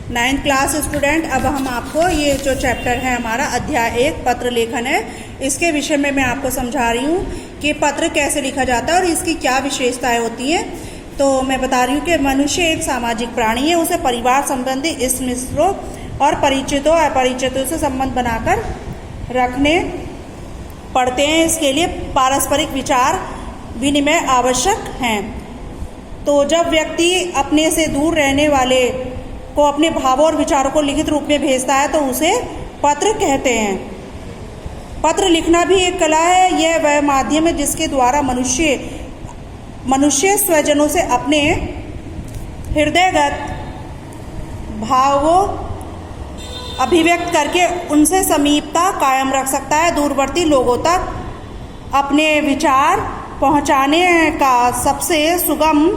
9th class student, अब हम आपको ये जो चैप्टर है हमारा अध्याय 1 पत्र लेखन है, इसके विषय में मैं आपको समझा रही हूँ कि पत्र कैसे लिखा जाता है और इसकी क्या विशेषताएं होती हैं। तो मैं बता रही हूँ कि मनुष्य एक सामाजिक प्राणी है, उसे परिवार संबंधी इस मित्रों और परिचितों अपरिचितों से संबंध बनाकर रखने पड़ते हैं। इसके लिए पारस्परिक विचार विनिमय आवश्यक हैं। तो जब व्यक्ति अपने से दूर रहने वाले को अपने भावों और विचारों को लिखित रूप में भेजता है तो उसे पत्र कहते हैं। पत्र लिखना भी एक कला है। यह वह माध्यम है जिसके द्वारा मनुष्य स्वजनों से अपने हृदयगत भावों अभिव्यक्त करके उनसे समीपता कायम रख सकता है। दूरवर्ती लोगों तक अपने विचार पहुंचाने का सबसे सुगम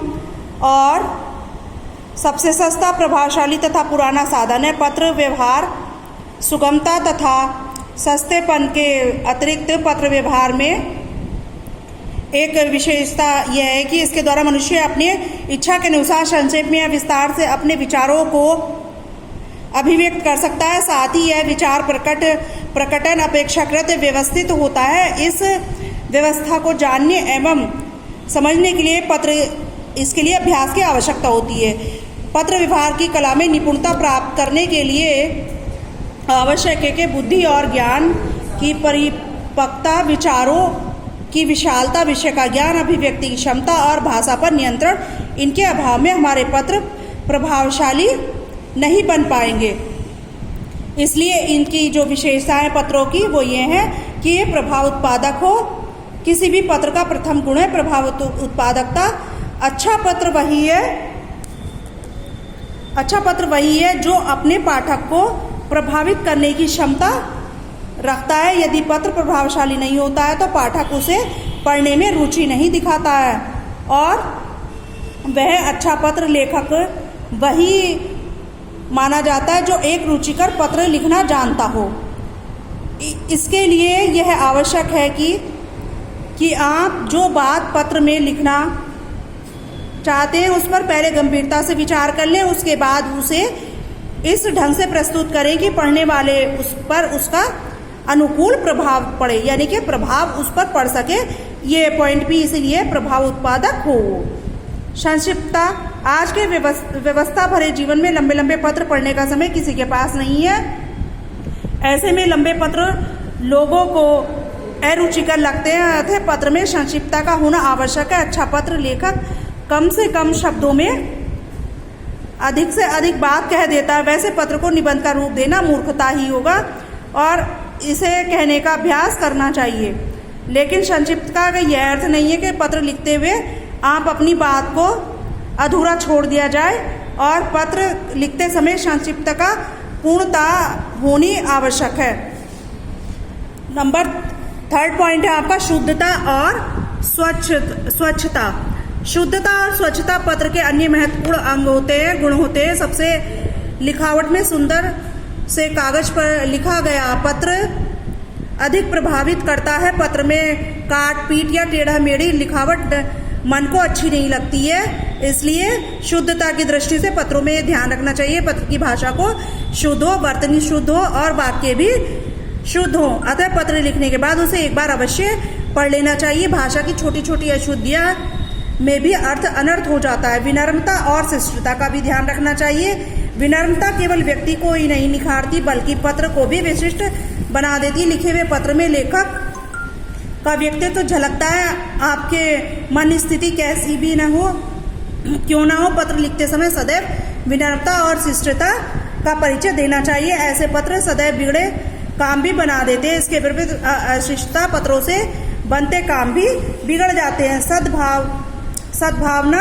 और सबसे सस्ता, प्रभावशाली तथा पुराना साधन है। पत्र व्यवहार सुगमता तथा सस्तेपन के अतिरिक्त पत्र व्यवहार में एक विशेषता यह है कि इसके द्वारा मनुष्य अपनी इच्छा के अनुसार संक्षेप में या विस्तार से अपने विचारों को अभिव्यक्त कर सकता है। साथ ही यह विचार प्रकटन अपेक्षाकृत व्यवस्थित होता है। इस व्यवस्था को जानने एवं समझने के लिए इसके लिए अभ्यास की आवश्यकता होती है। पत्र व्यवहार की कला में निपुणता प्राप्त करने के लिए आवश्यक है कि बुद्धि और ज्ञान की परिपक्वता, विचारों की विशालता, विषय का ज्ञान, अभिव्यक्ति की क्षमता और भाषा पर नियंत्रण, इनके अभाव में हमारे पत्र प्रभावशाली नहीं बन पाएंगे। इसलिए इनकी जो विशेषताएं पत्रों की वो ये हैं कि ये प्रभाव उत्पादक हो। किसी भी पत्र का प्रथम गुण है प्रभाव उत्पादकता। अच्छा पत्र वही है जो अपने पाठक को प्रभावित करने की क्षमता रखता है। यदि पत्र प्रभावशाली नहीं होता है तो पाठक उसे पढ़ने में रुचि नहीं दिखाता है और वह अच्छा पत्र लेखक वही माना जाता है जो एक रुचिकर पत्र लिखना जानता हो। इसके लिए यह आवश्यक है कि आप जो बात पत्र में लिखना चाहते हैं उस पर पहले गंभीरता से विचार कर लें। उसके बाद उसे इस ढंग से प्रस्तुत करें कि पढ़ने वाले उस पर उसका अनुकूल प्रभाव पड़े, यानी कि प्रभाव उस पर पड़ सके। ये पॉइंट भी इसीलिए प्रभाव उत्पादक हो। संक्षिप्तता। आज के व्यवस्था भरे जीवन में लंबे लंबे पत्र पढ़ने का समय किसी के पास नहीं है। ऐसे में लंबे पत्र लोगों को अरुचिकर लगते हैं। अतः पत्र में संक्षिप्तता का होना आवश्यक है। अच्छा पत्र लेखक कम से कम शब्दों में अधिक से अधिक बात कह देता है। वैसे पत्र को निबंध का रूप देना मूर्खता ही होगा और इसे कहने का अभ्यास करना चाहिए। लेकिन संक्षिप्तता का यह अर्थ नहीं है कि पत्र लिखते हुए आप अपनी बात को अधूरा छोड़ दिया जाए और पत्र लिखते समय संक्षिप्तता का पूर्णता होनी आवश्यक है। नंबर 3rd पॉइंट है आपका शुद्धता और स्वच्छता। शुद्धता और स्वच्छता पत्र के अन्य महत्वपूर्ण गुण होते हैं। सबसे लिखावट में सुंदर से कागज पर लिखा गया पत्र अधिक प्रभावित करता है। पत्र में काट पीट या टेढ़ा मेढ़ी लिखावट मन को अच्छी नहीं लगती है। इसलिए शुद्धता की दृष्टि से पत्रों में ध्यान रखना चाहिए। पत्र की भाषा को शुद्ध हो, वर्तनी शुद्ध हो और वाक्य भी शुद्ध हो। अतः पत्र लिखने के बाद उसे एक बार अवश्य पढ़ लेना चाहिए। भाषा की छोटी छोटी अशुद्धियां में भी अर्थ अनर्थ हो जाता है। विनम्रता और शिष्टता का भी ध्यान रखना चाहिए। विनम्रता केवल व्यक्ति को ही नहीं निखारती बल्कि पत्र को भी विशिष्ट बना देती। लिखे हुए पत्र में लेखक का व्यक्तित्व तो झलकता है। आपके मन स्थिति कैसी भी क्यों ना हो, पत्र लिखते समय सदैव विनम्रता और शिष्टता का परिचय देना चाहिए। ऐसे पत्र सदैव बिगड़े काम भी बना देते हैं। इसके विपरीत अशिष्टता पत्रों से बनते काम भी बिगड़ जाते हैं। सद्भावना।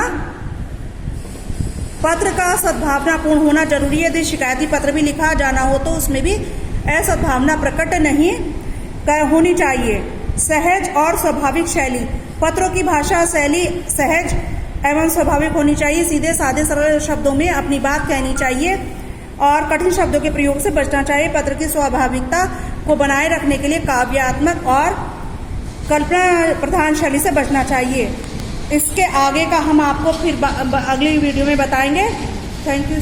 पत्र का सद्भावनापूर्ण होना जरूरी है। यदि शिकायती पत्र भी लिखा जाना हो तो उसमें भी असद्भावना प्रकट नहीं होनी चाहिए। सहज और स्वाभाविक शैली। पत्रों की भाषा शैली सहज एवं स्वाभाविक होनी चाहिए। सीधे साधे सरल शब्दों में अपनी बात कहनी चाहिए और कठिन शब्दों के प्रयोग से बचना चाहिए। पत्र की स्वाभाविकता को बनाए रखने के लिए काव्यात्मक और कल्पना प्रधान शैली से बचना चाहिए। इसके आगे का हम आपको फिर अगली वीडियो में बताएंगे। Thank you.